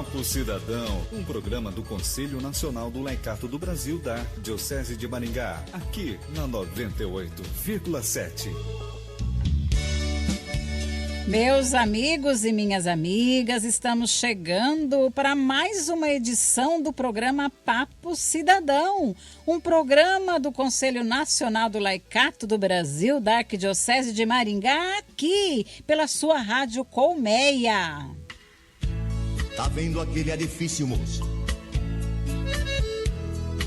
Papo Cidadão, um programa do Conselho Nacional do Laicato do Brasil da Arquidiocese de Maringá, aqui na 98,7. Meus amigos e minhas amigas, estamos chegando para mais uma edição do programa Papo Cidadão, um programa do Conselho Nacional do Laicato do Brasil, da Arquidiocese de Maringá, aqui pela sua Rádio Colmeia. Tá vendo aquele edifício, moço?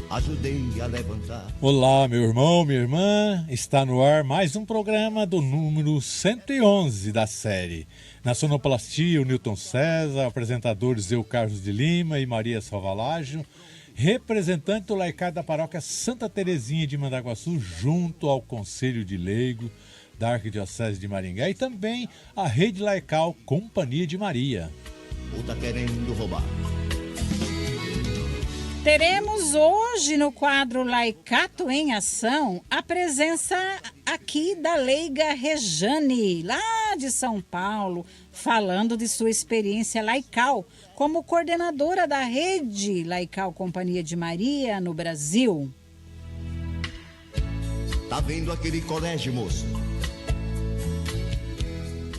Ajudei a levantar. Olá, meu irmão, minha irmã. Está no ar mais um programa do número 111 da série. Na sonoplastia, o Newton César, apresentadores eu, Carlos de Lima e Maria Salvalágio, representante do laicato da paróquia Santa Terezinha de Mandaguaçu, junto ao Conselho de Leigo da Arquidiocese de Maringá e também a Rede Laical Companhia de Maria. Ou tá querendo roubar? Teremos hoje no quadro Laicato em Ação a presença aqui da leiga Rejane, lá de São Paulo, falando de sua experiência laical como coordenadora da Rede Laical Companhia de Maria no Brasil. Tá vendo aquele colégio, moço?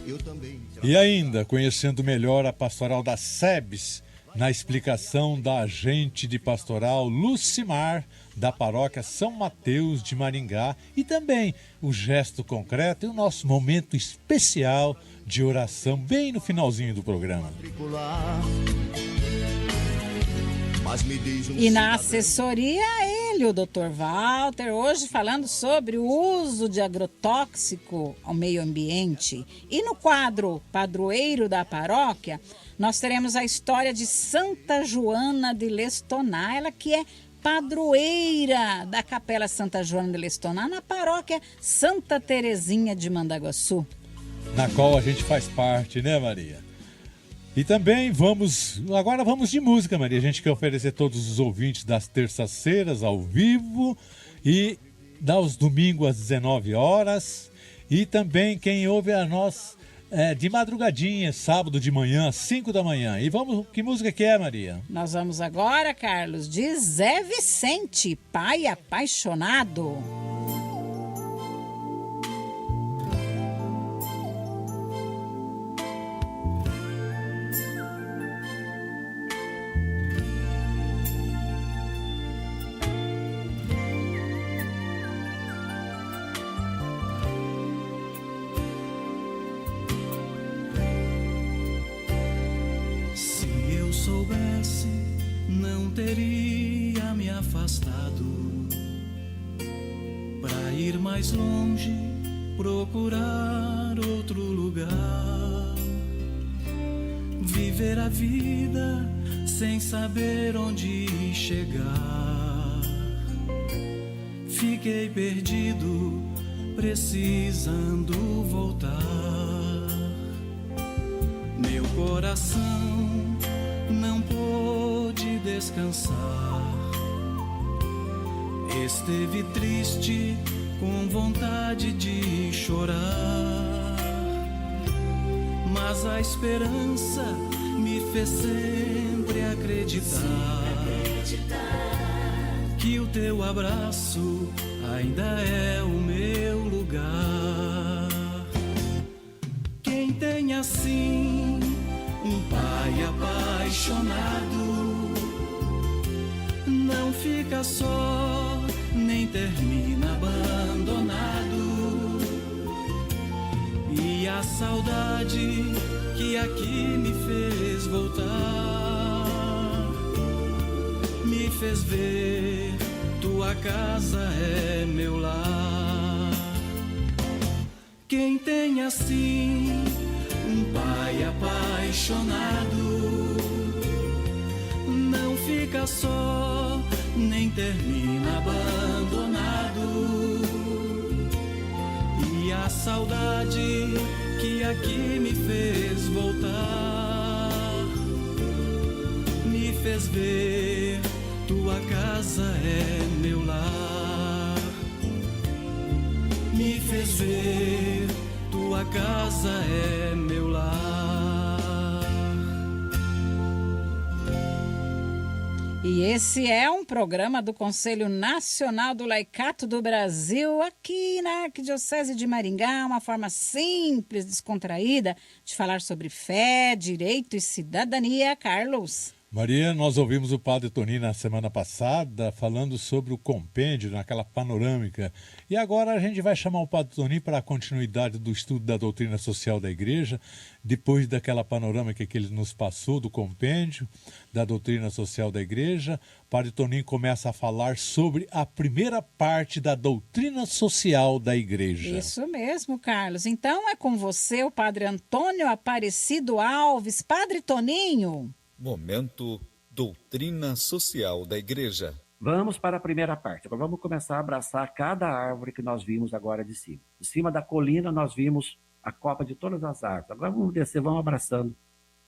Eu também. E ainda, conhecendo melhor a pastoral da SEBS, na explicação da agente de pastoral Lucimar, da paróquia São Mateus de Maringá, e também o gesto concreto e o nosso momento especial de oração, bem no finalzinho do programa. E na assessoria, ele, o Dr. Walter, hoje falando sobre o uso de agrotóxico ao meio ambiente. E no quadro Padroeiro da Paróquia, nós teremos a história de Santa Joana de Lestoná, ela que é padroeira da Capela Santa Joana de Lestoná, na paróquia Santa Terezinha de Mandaguaçu. Na qual a gente faz parte, né, Maria? E também agora vamos de música, Maria. A gente quer oferecer a todos os ouvintes das terças-feiras ao vivo e aos domingos às 19 horas. E também quem ouve a nós de madrugadinha, sábado de manhã, às 5 da manhã. E que música que é, Maria? Nós vamos agora, Carlos, de Zé Vicente, Pai Apaixonado. Soubesse, não teria me afastado pra ir mais longe, procurar outro lugar, viver a vida sem saber onde chegar. Fiquei perdido, precisando voltar. Meu coração não pôde descansar, esteve triste, com vontade de chorar, mas a esperança me fez sempre acreditar que o teu abraço ainda é o meu lugar. Quem tem assim um pai apaixonado não fica só, nem termina abandonado. E a saudade que aqui me fez voltar me fez ver tua casa é meu lar. Quem tem assim um pai apaixonado não fica só, nem termina abandonado. E a saudade que aqui me fez voltar me fez ver tua casa é meu lar. Me fez ver tua casa é meu lar. E esse é um programa do Conselho Nacional do Laicato do Brasil, aqui na Arquidiocese de Maringá, uma forma simples, descontraída de falar sobre fé, direito e cidadania. Carlos. Maria, nós ouvimos o Padre Toninho na semana passada falando sobre o compêndio, naquela panorâmica. E agora a gente vai chamar o Padre Toninho para a continuidade do estudo da doutrina social da Igreja, depois daquela panorâmica que ele nos passou do compêndio, da doutrina social da Igreja. O Padre Toninho começa a falar sobre a primeira parte da doutrina social da Igreja. Isso mesmo, Carlos. Então é com você o Padre Antônio Aparecido Alves. Padre Toninho. Momento Doutrina Social da Igreja. Vamos para a primeira parte. Agora vamos começar a abraçar cada árvore que nós vimos agora de cima. De cima da colina nós vimos a copa de todas as árvores. Agora vamos descer, vamos abraçando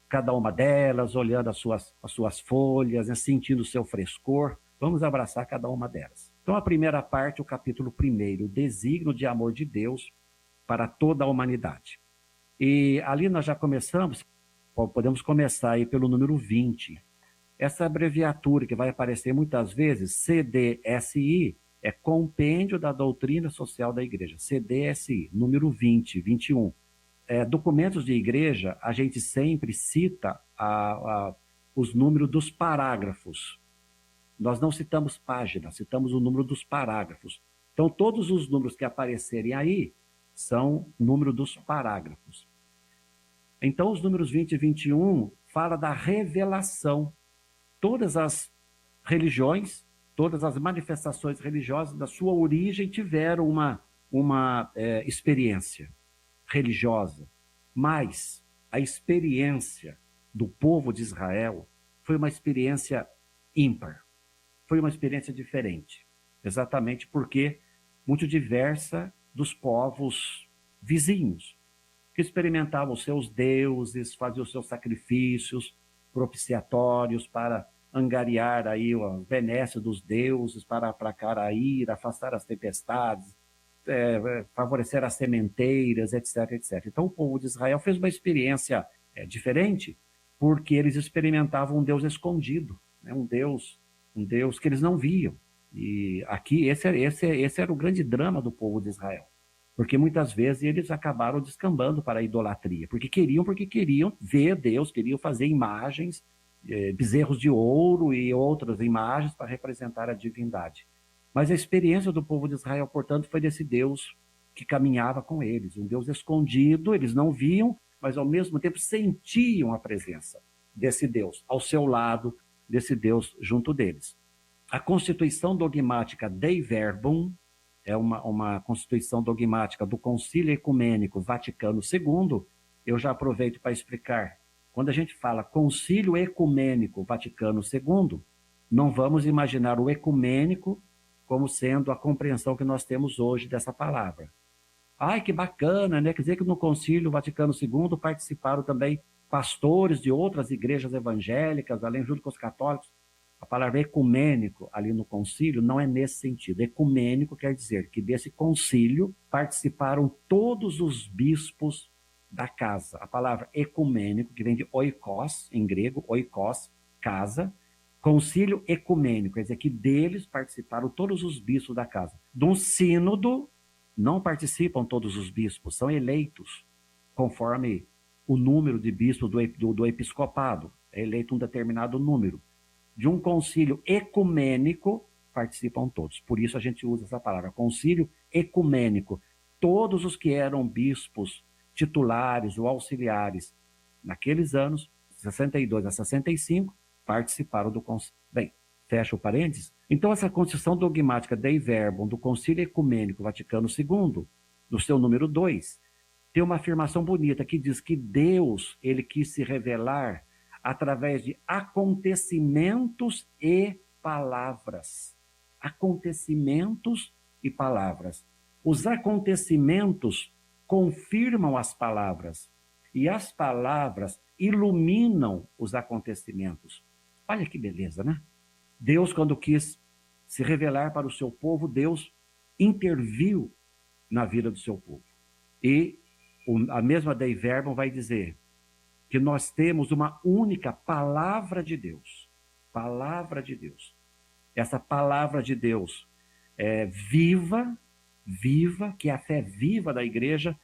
cada uma delas, olhando as suas folhas, né, sentindo o seu frescor. Vamos abraçar cada uma delas. Então a primeira parte, o capítulo 1, o desígnio de amor de Deus para toda a humanidade. E ali nós já começamos. Podemos começar aí pelo número 20. Essa abreviatura que vai aparecer muitas vezes, CDSI, é Compêndio da Doutrina Social da Igreja. CDSI, número 20, 21. Documentos de igreja, a gente sempre cita os números dos parágrafos. Nós não citamos páginas, citamos o número dos parágrafos. Então, todos os números que aparecerem aí são número dos parágrafos. Então, os números 20 e 21 falam da revelação. Todas as religiões, todas as manifestações religiosas da sua origem tiveram uma experiência religiosa. Mas a experiência do povo de Israel foi uma experiência ímpar. Foi uma experiência diferente. Exatamente porque muito diversa dos povos vizinhos, que experimentavam os seus deuses, faziam os seus sacrifícios propiciatórios para angariar aí a benécia dos deuses, para aplacar a ira, afastar as tempestades, favorecer as sementeiras, etc, etc. Então o povo de Israel fez uma experiência diferente, porque eles experimentavam um Deus escondido, né? um Deus que eles não viam. E aqui esse era o grande drama do povo de Israel. Porque muitas vezes eles acabaram descambando para a idolatria, porque queriam ver Deus, queriam fazer imagens, bezerros de ouro e outras imagens para representar a divindade. Mas a experiência do povo de Israel, portanto, foi desse Deus que caminhava com eles, um Deus escondido, eles não viam, mas ao mesmo tempo sentiam a presença desse Deus ao seu lado, desse Deus junto deles. A Constituição Dogmática Dei Verbum, é uma constituição dogmática do Concílio Ecumênico Vaticano II, eu já aproveito para explicar. Quando a gente fala Concílio Ecumênico Vaticano II, não vamos imaginar o ecumênico como sendo a compreensão que nós temos hoje dessa palavra. Ai, que bacana, né? Quer dizer que no Concílio Vaticano II participaram também pastores de outras igrejas evangélicas, além junto com os católicos. A palavra ecumênico ali no concílio não é nesse sentido. Ecumênico quer dizer que desse concílio participaram todos os bispos da casa. A palavra ecumênico, que vem de oikos, em grego, oikos, casa. Concílio ecumênico, quer dizer que deles participaram todos os bispos da casa. De um sínodo, não participam todos os bispos, são eleitos conforme o número de bispos do episcopado. É eleito um determinado número. De um concílio ecumênico, participam todos. Por isso a gente usa essa palavra, concílio ecumênico. Todos os que eram bispos titulares ou auxiliares naqueles anos, 62 a 65, participaram do concílio. Bem, fecha o parênteses. Então, essa Constituição Dogmática Dei Verbum do Concílio Ecumênico Vaticano II, no seu número 2, tem uma afirmação bonita que diz que Deus, ele quis se revelar através de acontecimentos e palavras. Acontecimentos e palavras. Os acontecimentos confirmam as palavras e as palavras iluminam os acontecimentos. Olha que beleza, né? Deus, quando quis se revelar para o seu povo, Deus interviu na vida do seu povo. E a mesma Dei Verbum vai dizer que nós temos uma única palavra de Deus. palavra de Deus. Essa palavra de Deus é viva, que é a fé viva da igreja,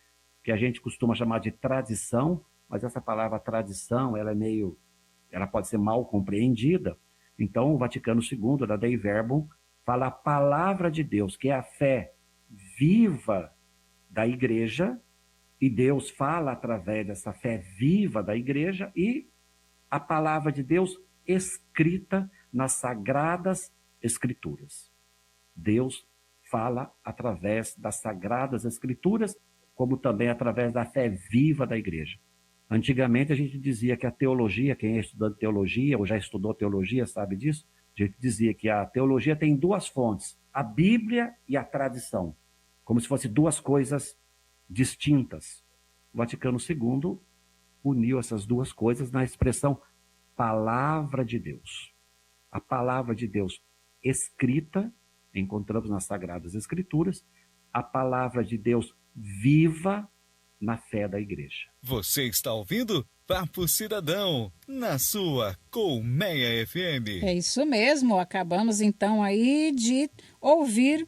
que a gente costuma chamar de tradição, mas essa palavra tradição, ela pode ser mal compreendida. Então, o Vaticano II, da Dei Verbum, fala a palavra de Deus, que é a fé viva da igreja, e Deus fala através dessa fé viva da igreja, e a palavra de Deus escrita nas Sagradas Escrituras. Deus fala através das Sagradas Escrituras, como também através da fé viva da igreja. Antigamente a gente dizia que a teologia, quem é estudante de teologia ou já estudou teologia sabe disso, a gente dizia que a teologia tem duas fontes, a Bíblia e a tradição, como se fossem duas coisas distintas. O Vaticano II uniu essas duas coisas na expressão palavra de Deus. A palavra de Deus escrita, encontramos nas Sagradas Escrituras, a palavra de Deus viva na fé da igreja. Você está ouvindo Papo Cidadão, na sua Colmeia FM. É isso mesmo, acabamos então aí de ouvir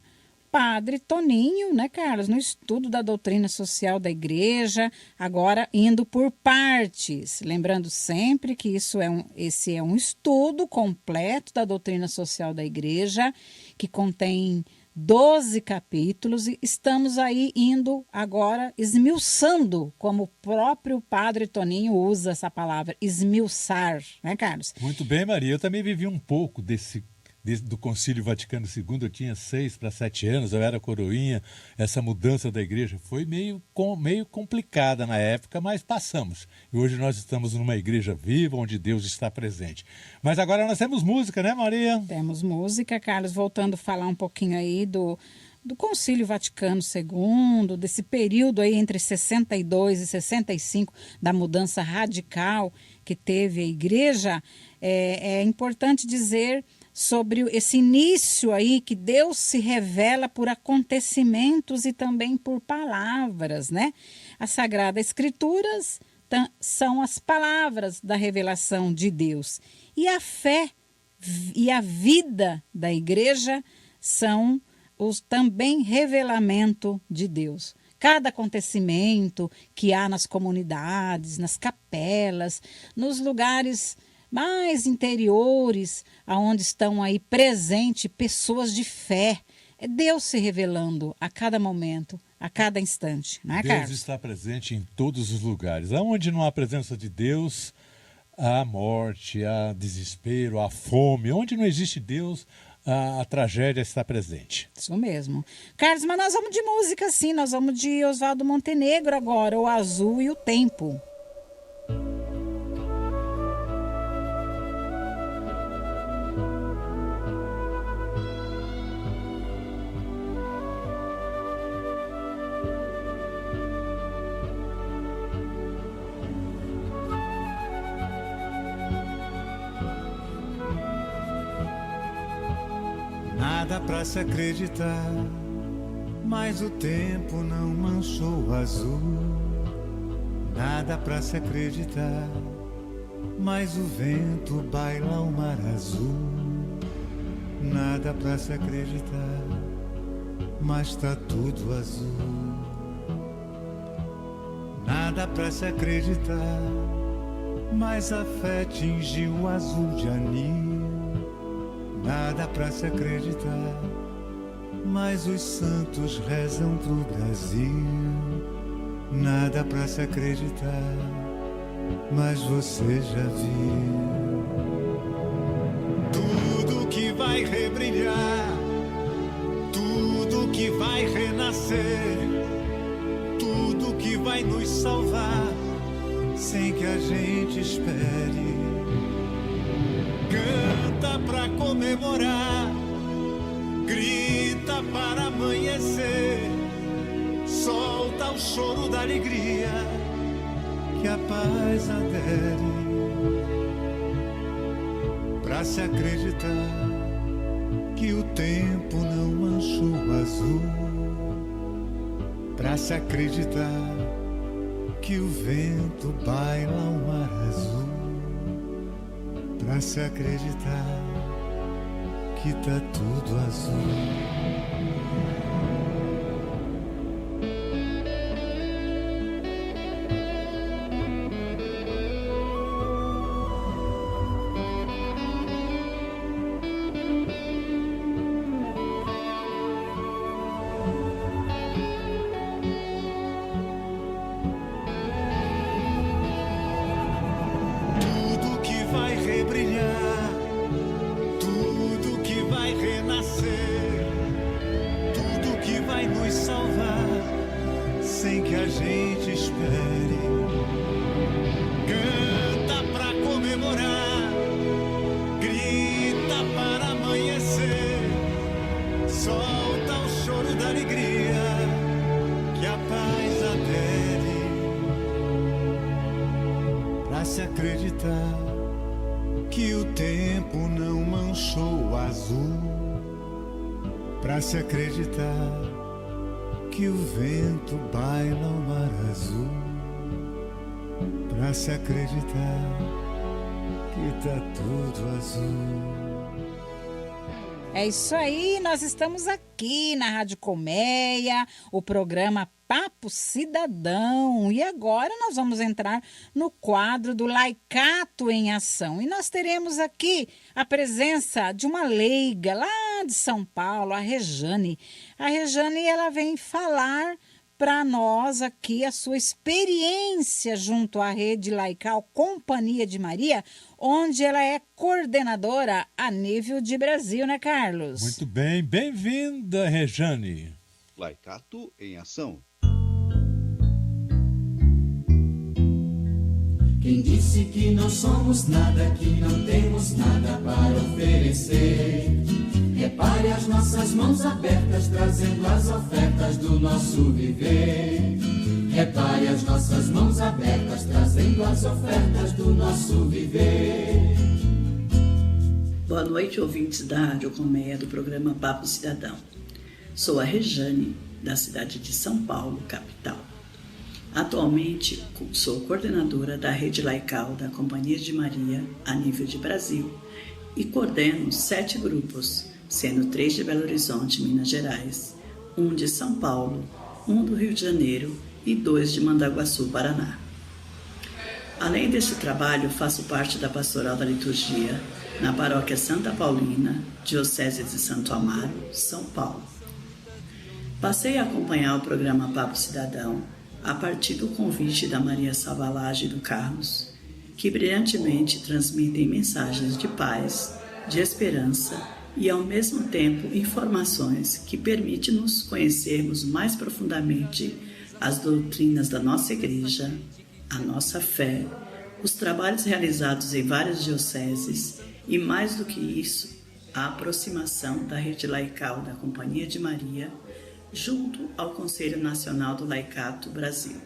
Padre Toninho, né, Carlos, no estudo da doutrina social da igreja, agora indo por partes. Lembrando sempre que esse é um estudo completo da doutrina social da igreja, que contém 12 capítulos, e estamos aí indo agora esmiuçando, como o próprio Padre Toninho usa essa palavra, esmiuçar, né, Carlos? Muito bem, Maria. Eu também vivi um pouco do Concílio Vaticano II, eu tinha 6 para 7 anos, eu era coroinha. Essa mudança da igreja foi meio complicada na época, mas passamos. E hoje nós estamos numa igreja viva, onde Deus está presente. Mas agora nós temos música, né, Maria? Temos música, Carlos, voltando a falar um pouquinho aí do Concílio Vaticano II, desse período aí entre 62 e 65, da mudança radical que teve a igreja. É importante dizer sobre esse início aí que Deus se revela por acontecimentos e também por palavras, né? As Sagradas Escrituras são as palavras da revelação de Deus. E a fé e a vida da igreja são os também revelamento de Deus. Cada acontecimento que há nas comunidades, nas capelas, nos lugares mais interiores, aonde estão aí presentes pessoas de fé, é Deus se revelando a cada momento, a cada instante, não é, Carlos? Deus está presente em todos os lugares. Aonde não há presença de Deus, há morte, há desespero, há fome. Onde não existe Deus, a tragédia está presente. Isso mesmo. Carlos, mas nós vamos de música sim, nós vamos de Oswaldo Montenegro agora, O Azul e o Tempo. Nada pra se acreditar, mas o tempo não manchou o azul. Nada pra se acreditar, mas o vento baila o mar azul. Nada pra se acreditar, mas tá tudo azul. Nada pra se acreditar, mas a fé tingiu o azul de anil. Nada pra se acreditar, mas os santos rezam pro Brasil. Nada pra se acreditar, mas você já viu. Tudo que vai rebrilhar, tudo que vai renascer, tudo que vai nos salvar, sem que a gente espere. Canta pra comemorar, grita para amanhecer, solta o choro da alegria, que a paz adere. Pra se acreditar que o tempo não manchou o azul. Pra se acreditar que o vento baila o mar azul. pra se acreditar que tá tudo azul. Se acreditar que o tempo não manchou o azul, pra se acreditar que o vento baila o mar azul, pra se acreditar que tá tudo azul. É isso aí, nós estamos aqui na Rádio Colmeia, o programa Papo Cidadão. E agora nós vamos entrar no quadro do Laicato em Ação. E nós teremos aqui a presença de uma leiga lá de São Paulo, a Rejane. A Rejane, ela vem falar para nós aqui a sua experiência junto à Rede Laical Companhia de Maria, onde ela é coordenadora a nível de Brasil, né, Carlos? Muito bem, bem-vinda, Rejane. Laicato em Ação. Quem disse que não somos nada, que não temos nada para oferecer? Repare as nossas mãos abertas, trazendo as ofertas do nosso viver. Repare as nossas mãos abertas, trazendo as ofertas do nosso viver. Boa noite, ouvintes da Rádio Colmeia, do programa Papo Cidadão. Sou a Rejane, da cidade de São Paulo, capital. Atualmente, sou coordenadora da Rede Laical da Companhia de Maria, a nível de Brasil, e coordeno 7 grupos, sendo 3 de Belo Horizonte, Minas Gerais, 1 de São Paulo, 1 do Rio de Janeiro e 2 de Mandaguaçu, Paraná. Além deste trabalho, faço parte da Pastoral da Liturgia na Paróquia Santa Paulina, Diocese de Santo Amaro, São Paulo. Passei a acompanhar o programa Papo Cidadão a partir do convite da Maria Salvalage e do Carlos, que brilhantemente transmitem mensagens de paz, de esperança e, ao mesmo tempo, informações que permitem-nos conhecermos mais profundamente as doutrinas da nossa Igreja, a nossa fé, os trabalhos realizados em várias dioceses e, mais do que isso, a aproximação da Rede Laical da Companhia de Maria junto ao Conselho Nacional do Laicato Brasil.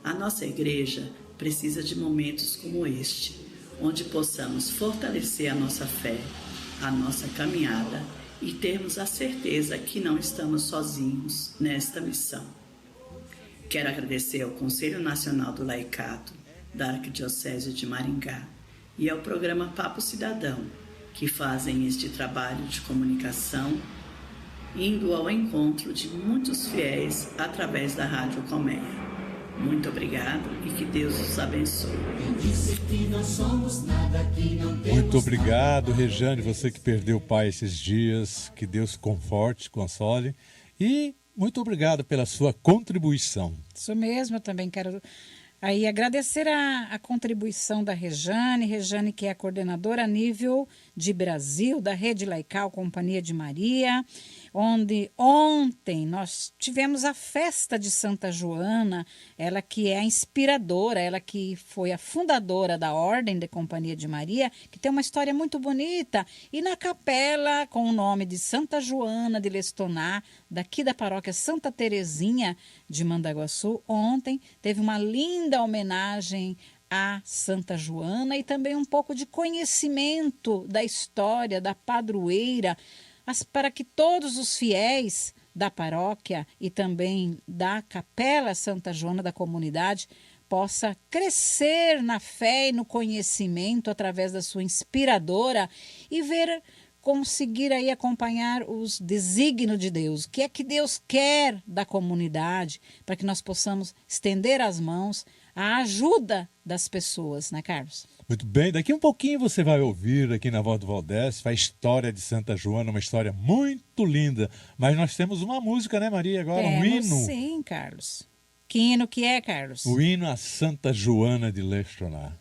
A nossa Igreja precisa de momentos como este, onde possamos fortalecer a nossa fé, a nossa caminhada e termos a certeza que não estamos sozinhos nesta missão. Quero agradecer ao Conselho Nacional do Laicato da Arquidiocese de Maringá e ao programa Papo Cidadão, que fazem este trabalho de comunicação, indo ao encontro de muitos fiéis através da Rádio Colmeia. Muito obrigado e que Deus os abençoe. Muito obrigado, Rejane, você que perdeu o pai esses dias, que Deus conforte, console, e muito obrigado pela sua contribuição. Isso mesmo, eu também quero aí agradecer a contribuição da Rejane, que é a coordenadora a nível de Brasil da Rede Laical Companhia de Maria, onde ontem nós tivemos a festa de Santa Joana, ela que é a inspiradora, ela que foi a fundadora da Ordem de Companhia de Maria, que tem uma história muito bonita, e na capela com o nome de Santa Joana de Lestoná, daqui da paróquia Santa Terezinha de Mandaguaçu, ontem teve uma linda homenagem a Santa Joana e também um pouco de conhecimento da história da padroeira, para que todos os fiéis da paróquia e também da Capela Santa Joana da comunidade possa crescer na fé e no conhecimento através da sua inspiradora e conseguir aí acompanhar os desígnios de Deus. O que é que Deus quer da comunidade para que nós possamos estender as mãos à ajuda das pessoas, né, Carlos? Muito bem, daqui um pouquinho você vai ouvir aqui na Voz do Valdés a história de Santa Joana, uma história muito linda. Mas nós temos uma música, né, Maria? Agora um hino. Sim, Carlos. Que hino que é, Carlos? O hino a Santa Joana de Lestonar.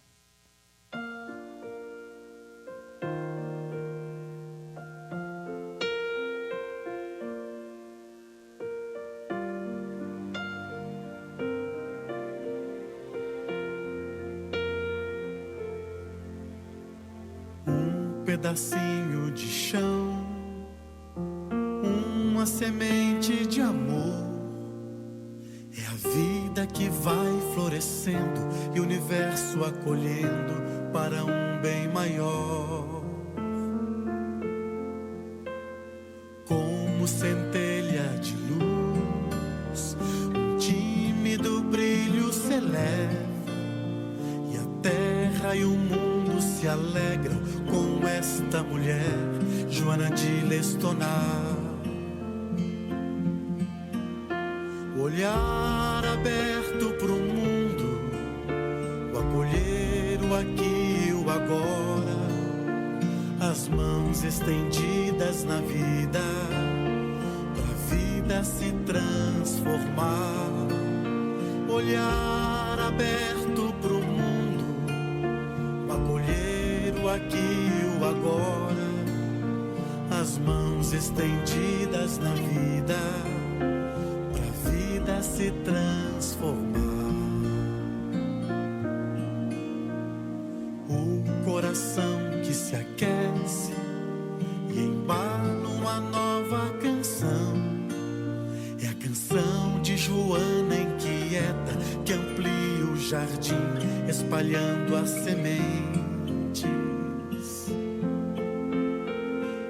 Pedacinho de chão, uma semente de amor. É a vida que vai florescendo e o universo acolhendo para um bem maior. Como centelha de luz, um tímido brilho se eleva e a terra e o mundo se alegram com esta mulher, Joana de Lestonar. O olhar aberto pro mundo, o acolher, o aqui e o agora, as mãos estendidas na vida, pra vida se transformar. Olhar aberto pro mundo, o acolher, o aqui e o agora, as mãos estendidas na vida, pra vida se transformar. O coração que se aquece e embala uma nova canção, é a canção de Joana inquieta que amplia o jardim, espalhando as sementes.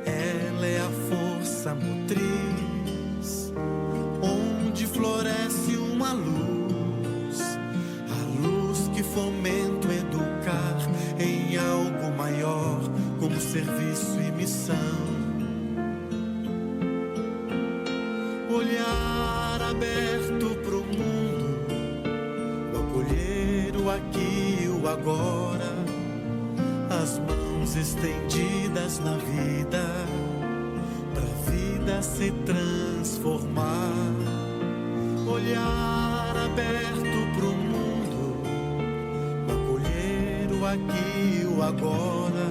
Ela é a força motriz, onde floresce uma luz, a luz que fomenta o educar em algo maior, como serviço e missão. Olhar aberto pro mundo, o acolher, o aqui e o agora, as mãos estendidas na vida, pra vida se transformar. Olhar aberto pro mundo, o acolher, o aqui e o agora,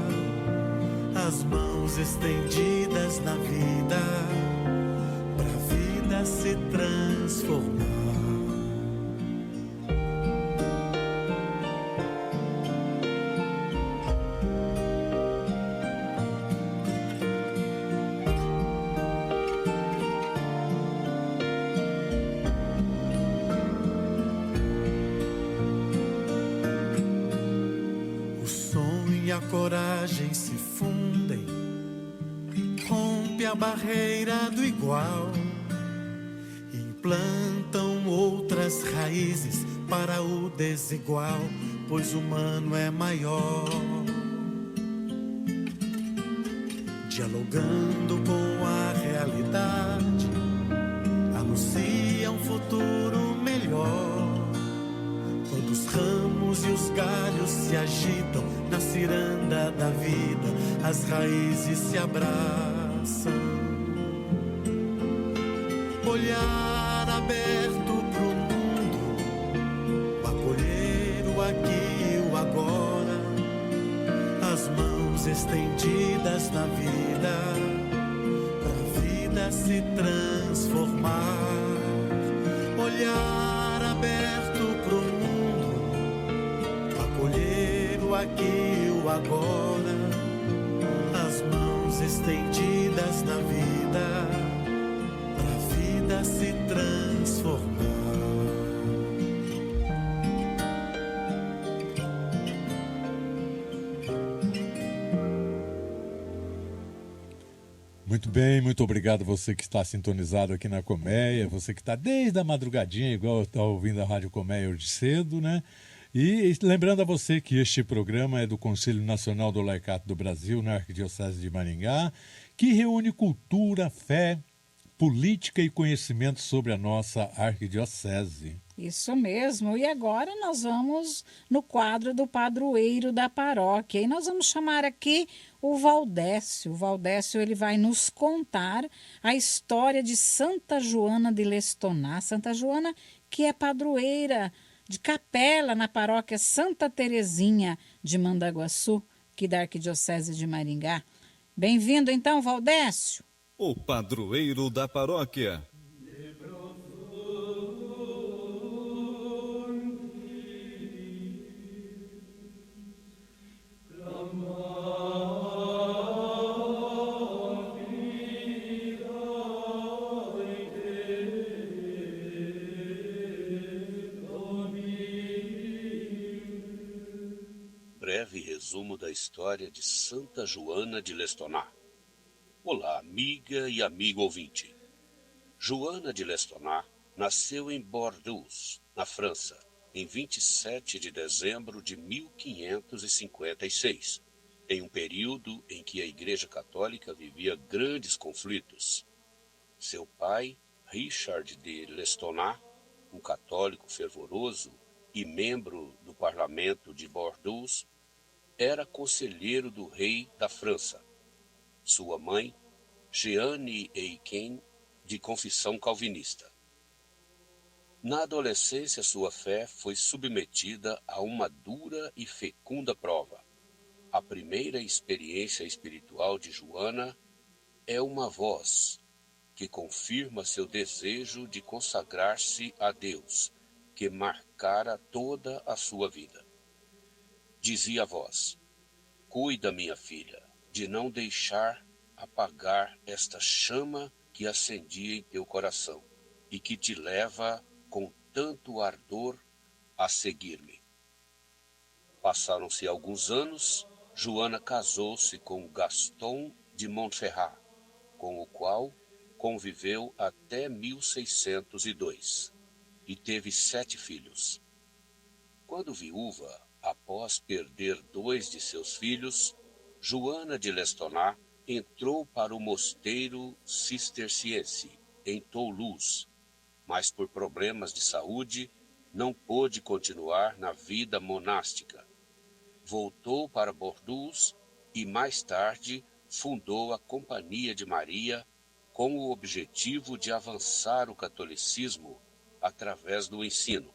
as mãos estendidas na vida, pra vida se transformar. A coragem se fundem, rompe a barreira do igual, implantam outras raízes para o desigual, pois o humano é maior. Dialogando com a realidade, anuncia um futuro melhor. Quando os ramos e os galhos se agitam na ciranda da vida, as raízes se abraçam. Olhar aberto pro mundo, o acolher, o aqui e o agora, as mãos estendidas na vida, pra vida se transformar. Olhar aberto pro mundo, o aqui e o agora, as mãos estendidas na vida, pra vida se transformar. Muito bem, muito obrigado você que está sintonizado aqui na Colmeia, você que está desde a madrugadinha, igual está ouvindo a Rádio Colmeia hoje cedo, né? E lembrando a você que este programa é do Conselho Nacional do Laicato do Brasil, na Arquidiocese de Maringá, que reúne cultura, fé, política e conhecimento sobre a nossa arquidiocese. Isso mesmo. E agora nós vamos no quadro do padroeiro da paróquia. E nós vamos chamar aqui o Valdécio. O Valdécio, ele vai nos contar a história de Santa Joana de Lestoná. Santa Joana, que é padroeira de capela na paróquia Santa Terezinha de Mandaguaçu, aqui da Arquidiocese de Maringá. Bem-vindo então, Valdécio. O padroeiro da paróquia. Breve resumo da história de Santa Joana de Lestoná. Olá, amiga e amigo ouvinte. Joana de Lestoná nasceu em Bordeaux, na França, em 27 de dezembro de 1556, em um período em que a Igreja Católica vivia grandes conflitos. Seu pai, Richard de Lestoná, um católico fervoroso e membro do parlamento de Bordeaux, era conselheiro do rei da França. Sua mãe, Jeanne Eichen, de confissão calvinista. Na adolescência, sua fé foi submetida a uma dura e fecunda prova. A primeira experiência espiritual de Joana é uma voz que confirma seu desejo de consagrar-se a Deus, que marcara toda a sua vida. Dizia a voz: "Cuida, minha filha, de não deixar apagar esta chama que acendia em teu coração e que te leva com tanto ardor a seguir-me." Passaram-se alguns anos, Joana casou-se com Gaston de Montferrat, com o qual conviveu até 1602 e teve 7 filhos. Quando viúva, após perder 2 de seus filhos, Joana de Lestoná entrou para o mosteiro cisterciense, em Toulouse, mas por problemas de saúde não pôde continuar na vida monástica. Voltou para Bordeaux e mais tarde fundou a Companhia de Maria com o objetivo de avançar o catolicismo através do ensino.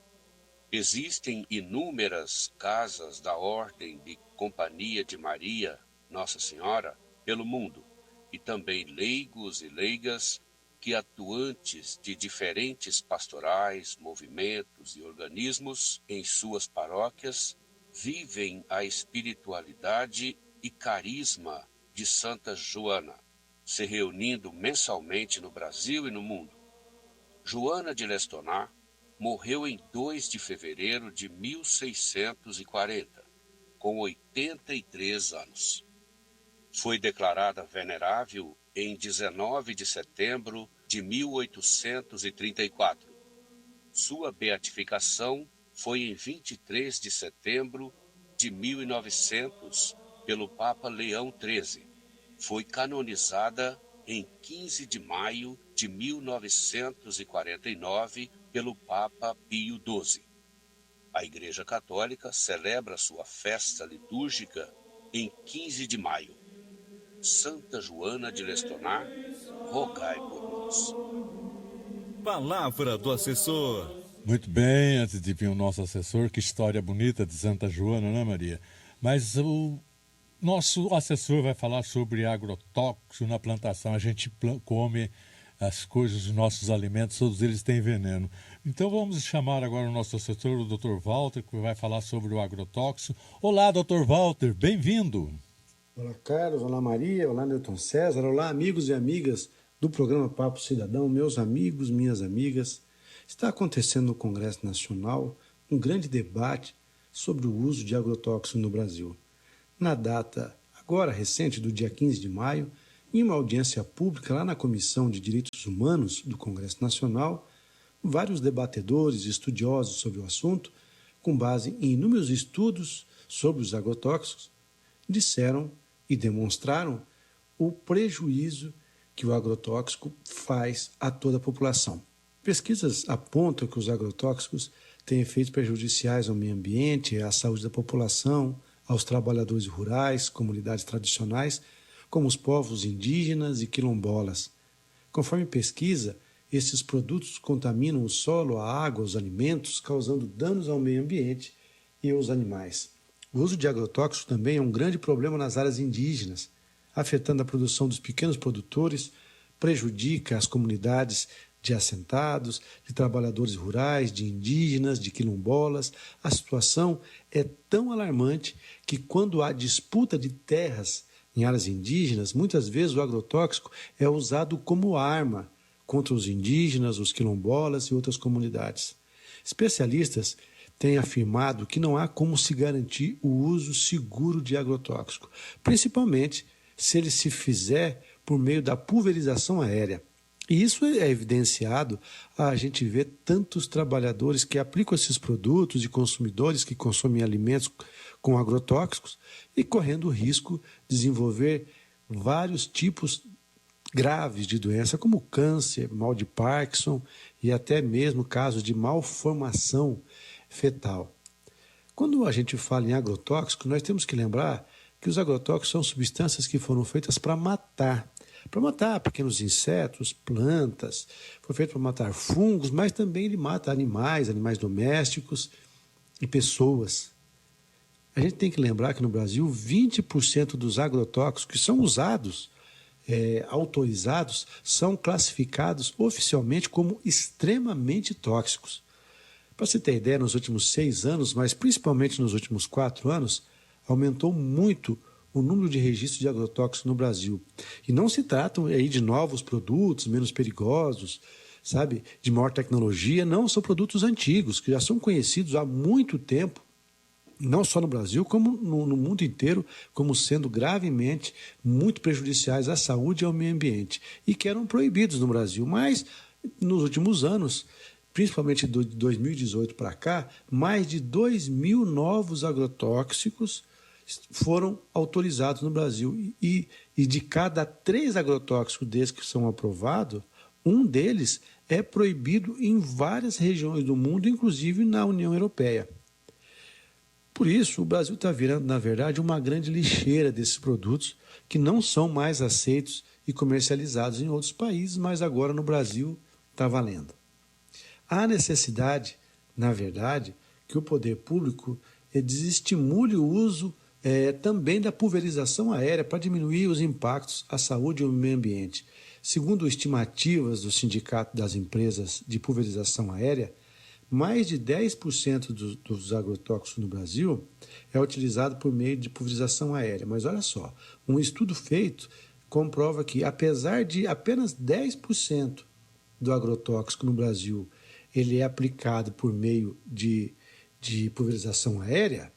Existem inúmeras casas da Ordem de Companhia de Maria, Nossa Senhora, pelo mundo, e também leigos e leigas que, atuantes de diferentes pastorais, movimentos e organismos em suas paróquias, vivem a espiritualidade e carisma de Santa Joana, se reunindo mensalmente no Brasil e no mundo. Joana de Lestoná morreu em 2 de fevereiro de 1640, com 83 anos. Foi declarada venerável em 19 de setembro de 1834. Sua beatificação foi em 23 de setembro de 1900 pelo Papa Leão XIII. Foi canonizada em 15 de maio de 1949 pelo Papa Pio XII. A Igreja Católica celebra sua festa litúrgica em 15 de maio. Santa Joana de Lestoná, rogai por nós. Palavra do assessor. Muito bem, antes de vir o nosso assessor, que história bonita de Santa Joana, né, Maria? Mas o nosso assessor vai falar sobre agrotóxico na plantação. A gente come as coisas, os nossos alimentos, todos eles têm veneno. Então vamos chamar agora o nosso assessor, o Dr. Walter, que vai falar sobre o agrotóxico. Olá, Dr. Walter, bem-vindo. Olá, Carlos, olá, Maria, olá, Newton César, olá, amigos e amigas do programa Papo Cidadão, meus amigos, minhas amigas. Está acontecendo no Congresso Nacional um grande debate sobre o uso de agrotóxicos no Brasil. Na data agora recente do dia 15 de maio, Em uma audiência pública lá na Comissão de Direitos Humanos do Congresso Nacional, vários debatedores e estudiosos sobre o assunto, com base em inúmeros estudos sobre os agrotóxicos, disseram e demonstraram o prejuízo que o agrotóxico faz a toda a população. Pesquisas apontam que os agrotóxicos têm efeitos prejudiciais ao meio ambiente, à saúde da população, aos trabalhadores rurais, comunidades tradicionais, como os povos indígenas e quilombolas. Conforme pesquisa, esses produtos contaminam o solo, a água, os alimentos, causando danos ao meio ambiente e aos animais. O uso de agrotóxicos também é um grande problema nas áreas indígenas, afetando a produção dos pequenos produtores, prejudica as comunidades de assentados, de trabalhadores rurais, de indígenas, de quilombolas. A situação é tão alarmante que, quando há disputa de terras em áreas indígenas, muitas vezes o agrotóxico é usado como arma contra os indígenas, os quilombolas e outras comunidades. Especialistas têm afirmado que não há como se garantir o uso seguro de agrotóxico, principalmente se ele se fizer por meio da pulverização aérea. E isso é evidenciado, a gente vê tantos trabalhadores que aplicam esses produtos e consumidores que consomem alimentos com agrotóxicos e correndo o risco de desenvolver vários tipos graves de doença, como câncer, mal de Parkinson e até mesmo casos de malformação fetal. Quando a gente fala em agrotóxico, nós temos que lembrar que os agrotóxicos são substâncias que foram feitas para matar pequenos insetos, plantas, foi feito para matar fungos, mas também ele mata animais domésticos e pessoas. A gente tem que lembrar que no Brasil 20% dos agrotóxicos que são usados, autorizados, são classificados oficialmente como extremamente tóxicos. Para você ter ideia, nos últimos 6 anos, mas principalmente nos últimos 4 anos, aumentou muito o número de registros de agrotóxicos no Brasil. E não se tratam aí de novos produtos, menos perigosos, sabe, de maior tecnologia, não, são produtos antigos, que já são conhecidos há muito tempo, não só no Brasil, como no mundo inteiro, como sendo gravemente muito prejudiciais à saúde e ao meio ambiente, e que eram proibidos no Brasil. Mas, nos últimos anos, principalmente de 2018 para cá, mais de 2.000 novos agrotóxicos foram autorizados no Brasil. E de cada 3 agrotóxicos desses que são aprovados, um deles é proibido em várias regiões do mundo, inclusive na União Europeia. Por isso, o Brasil está virando, na verdade, uma grande lixeira desses produtos que não são mais aceitos e comercializados em outros países, mas agora no Brasil está valendo. Há necessidade, na verdade, que o poder público desestimule o uso também da pulverização aérea para diminuir os impactos à saúde e ao meio ambiente. Segundo estimativas do Sindicato das Empresas de Pulverização Aérea, mais de 10% dos agrotóxicos no Brasil é utilizado por meio de pulverização aérea. Mas olha só, um estudo feito comprova que, apesar de apenas 10% do agrotóxico no Brasil ele é aplicado por meio de pulverização aérea,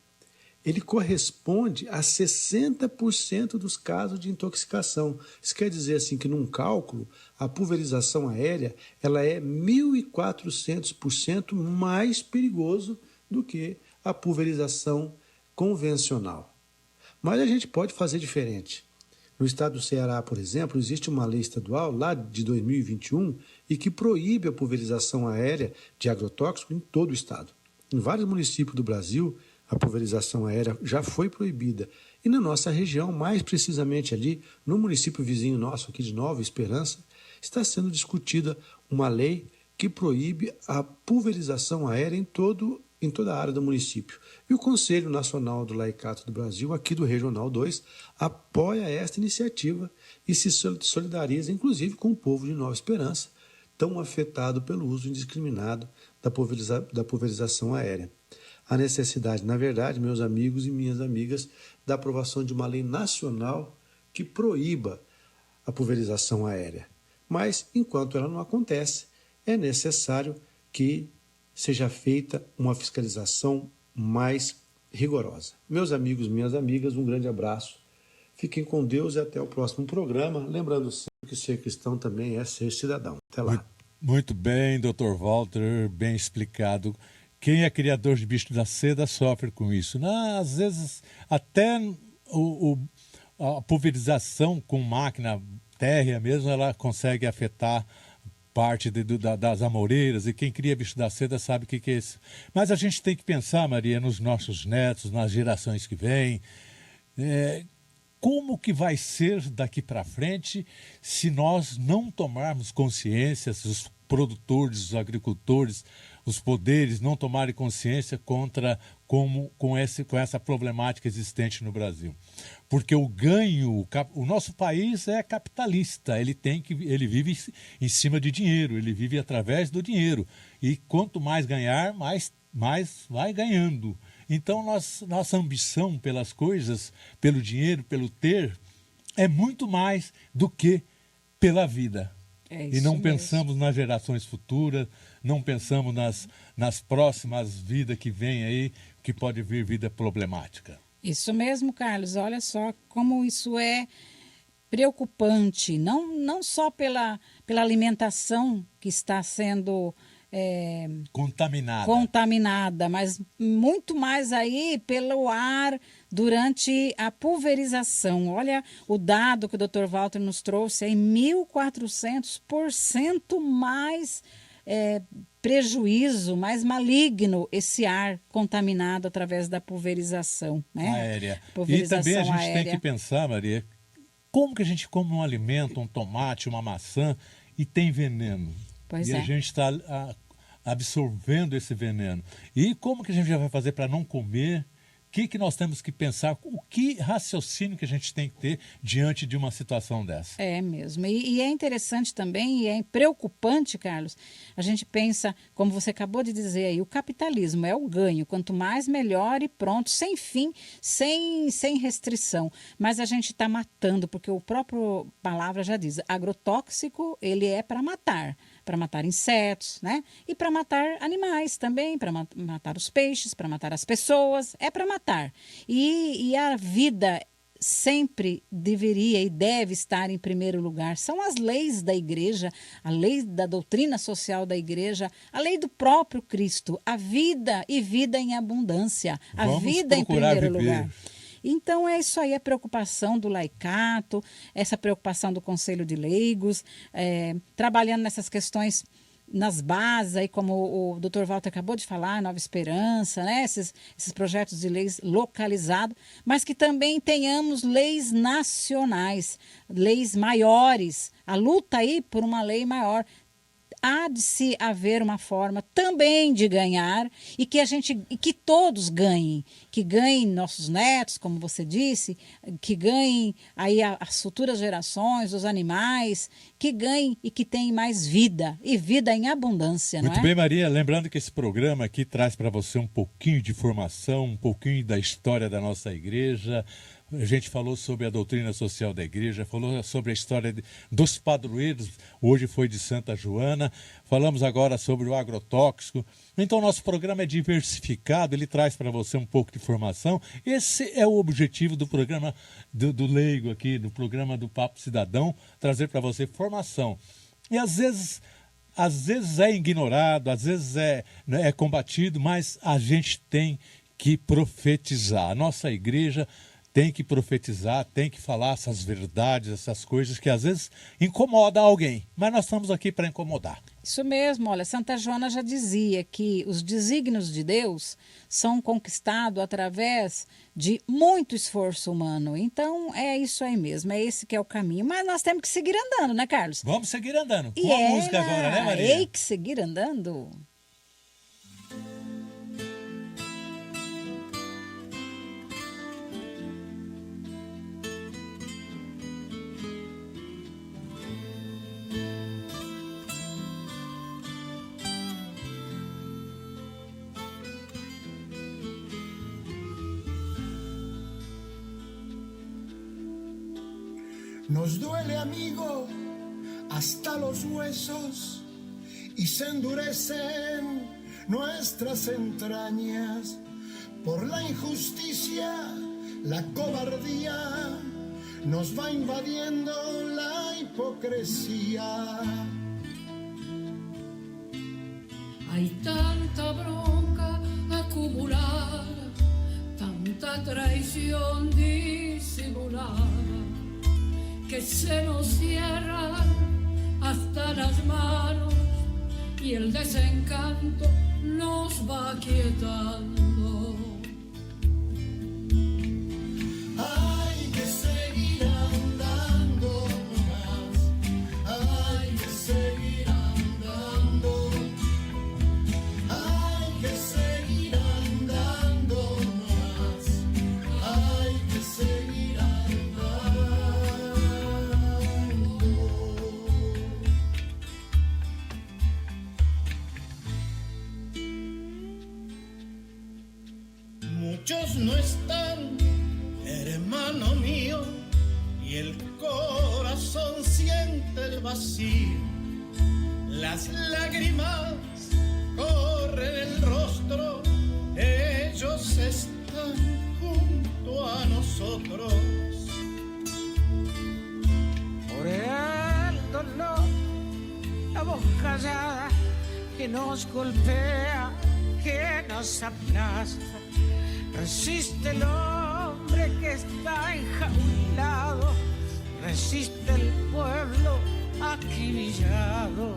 ele corresponde a 60% dos casos de intoxicação. Isso quer dizer assim que, num cálculo, a pulverização aérea ela é 1.400% mais perigoso do que a pulverização convencional. Mas a gente pode fazer diferente. No estado do Ceará, por exemplo, existe uma lei estadual lá de 2021 e que proíbe a pulverização aérea de agrotóxico em todo o estado. Em vários municípios do Brasil, a pulverização aérea já foi proibida. E na nossa região, mais precisamente ali, no município vizinho nosso aqui de Nova Esperança, está sendo discutida uma lei que proíbe a pulverização aérea em toda a área do município. E o Conselho Nacional do Laicato do Brasil, aqui do Regional 2, apoia esta iniciativa e se solidariza, inclusive, com o povo de Nova Esperança, tão afetado pelo uso indiscriminado da pulverização aérea. A necessidade, na verdade, meus amigos e minhas amigas, da aprovação de uma lei nacional que proíba a pulverização aérea. Mas, enquanto ela não acontece, é necessário que seja feita uma fiscalização mais rigorosa. Meus amigos, minhas amigas, um grande abraço. Fiquem com Deus e até o próximo programa. Lembrando sempre que ser cristão também é ser cidadão. Até lá. Muito bem, Dr. Walter, bem explicado. Quem é criador de bicho da seda sofre com isso. Às vezes, até a pulverização com máquina térrea mesmo, ela consegue afetar parte das amoreiras, e quem cria bicho da seda sabe o que é isso. Mas a gente tem que pensar, Maria, nos nossos netos, nas gerações que vêm, como que vai ser daqui para frente se nós não tomarmos consciência, se os produtores, os agricultores, os poderes não tomarem consciência com essa problemática existente no Brasil. Porque o nosso país é capitalista, ele vive em cima de dinheiro, ele vive através do dinheiro. E quanto mais ganhar, mais vai ganhando. Então, nossa ambição pelas coisas, pelo dinheiro, pelo ter, é muito mais do que pela vida. E não pensamos nas gerações futuras, não pensamos nas próximas vidas que vêm aí, que pode vir vida problemática. Isso mesmo, Carlos. Olha só como isso é preocupante, não só pela alimentação que está sendo contaminada, mas muito mais aí pelo ar durante a pulverização. Olha o dado que o Dr. Walter nos trouxe, aí 1.400% mais prejuízo, mais maligno esse ar contaminado através da pulverização, né? Aérea. E também a gente tem que pensar, Maria, como que a gente come um alimento, um tomate, uma maçã e tem veneno? A gente está absorvendo esse veneno. E como que a gente já vai fazer para não comer? O que nós temos que pensar? O que raciocínio que a gente tem que ter diante de uma situação dessa? É mesmo. E é interessante também, e é preocupante, Carlos, a gente pensa, como você acabou de dizer aí, o capitalismo é o ganho. Quanto mais, melhor e pronto, sem fim, sem restrição. Mas a gente está matando, porque o próprio palavra já diz, agrotóxico, ele é para matar insetos, né? E para matar animais também, para matar os peixes, para matar as pessoas, é para matar. E a vida sempre deveria e deve estar em primeiro lugar. São as leis da igreja, a lei da doutrina social da igreja, a lei do próprio Cristo, a vida e vida em abundância, a vida em primeiro lugar. Então é isso aí, a preocupação do laicato, essa preocupação do Conselho de Leigos, trabalhando nessas questões nas bases, aí como o Dr. Walter acabou de falar, Nova Esperança, né? Esses projetos de leis localizados, mas que também tenhamos leis nacionais, leis maiores, a luta aí por uma lei maior. Há de se haver uma forma também de ganhar e que todos ganhem, que ganhem nossos netos, como você disse, que ganhem aí as futuras gerações, os animais, que ganhem e que tenham mais vida e vida em abundância, não é? Muito bem, Maria, lembrando que esse programa aqui traz para você um pouquinho de informação, um pouquinho da história da nossa igreja. A gente falou sobre a doutrina social da igreja, falou sobre a história dos padroeiros, hoje foi de Santa Joana, falamos agora sobre o agrotóxico. Então, nosso programa é diversificado, ele traz para você um pouco de informação. Esse é o objetivo do programa do Leigo aqui, do programa do Papo Cidadão, trazer para você formação. E às vezes é ignorado, às vezes é combatido, mas a gente tem que profetizar. A nossa igreja tem que profetizar, tem que falar essas verdades, essas coisas que às vezes incomodam alguém, mas nós estamos aqui para incomodar. Isso mesmo, olha, Santa Joana já dizia que os desígnios de Deus são conquistados através de muito esforço humano. Então é isso aí mesmo, é esse que é o caminho. Mas nós temos que seguir andando, né, Carlos? Vamos seguir andando. Com a música agora, né, Maria? Ei, que seguir andando. Nos duele, amigo, hasta los huesos y se endurecen nuestras entrañas por la injusticia, la cobardía, nos va invadiendo la hipocresía. Hay tanta bronca acumulada, tanta traición disimulada, que se nos cierran hasta las manos y el desencanto nos va quietando. Hay que seguir andando más, hay que seguir andando, hay que seguir andando más, hay que seguir andando. Muchos no están, hermano mío, y el corazón siente el vacío. Las lágrimas corren el rostro, ellos están junto a nosotros. Por el dolor, la voz callada que nos golpea, que nos aplasta. Resiste el hombre que está enjaulado, resiste el pueblo acribillado.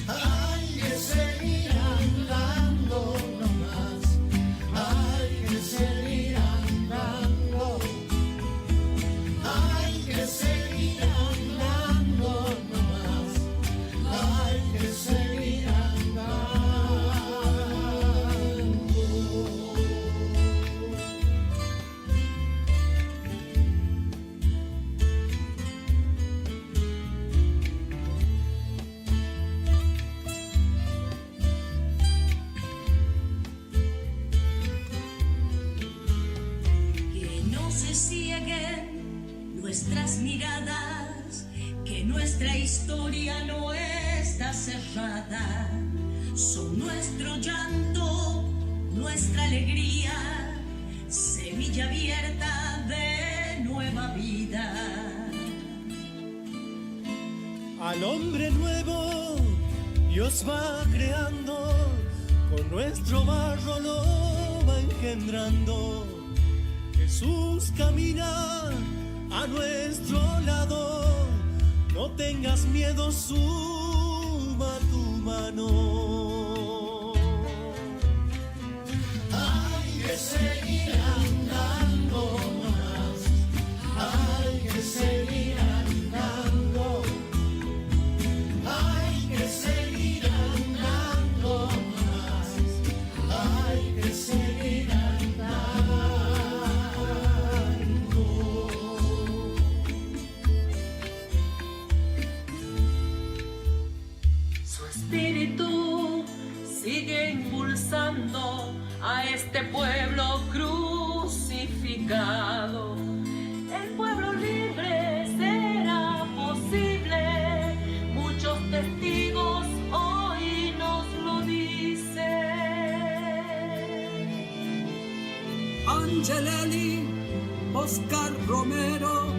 Hay que seguir andando nomás, hay que seguir andando, hay que seguir andando nomás, hay que seguir andando. Nuestras miradas, que nuestra historia no está cerrada, son nuestro llanto, nuestra alegría, semilla abierta de nueva vida. Al hombre nuevo Dios va creando, con nuestro barro lo va engendrando. Jesús camina a nuestro lado, no tengas miedo, suma tu mano. Hay que seguir andando más, hay que seguir andando, hay que seguir andando más, hay que seguir andando. Espíritu sigue impulsando a este pueblo crucificado. El pueblo libre será posible, muchos testigos hoy nos lo dicen. Angelelli, Oscar Romero,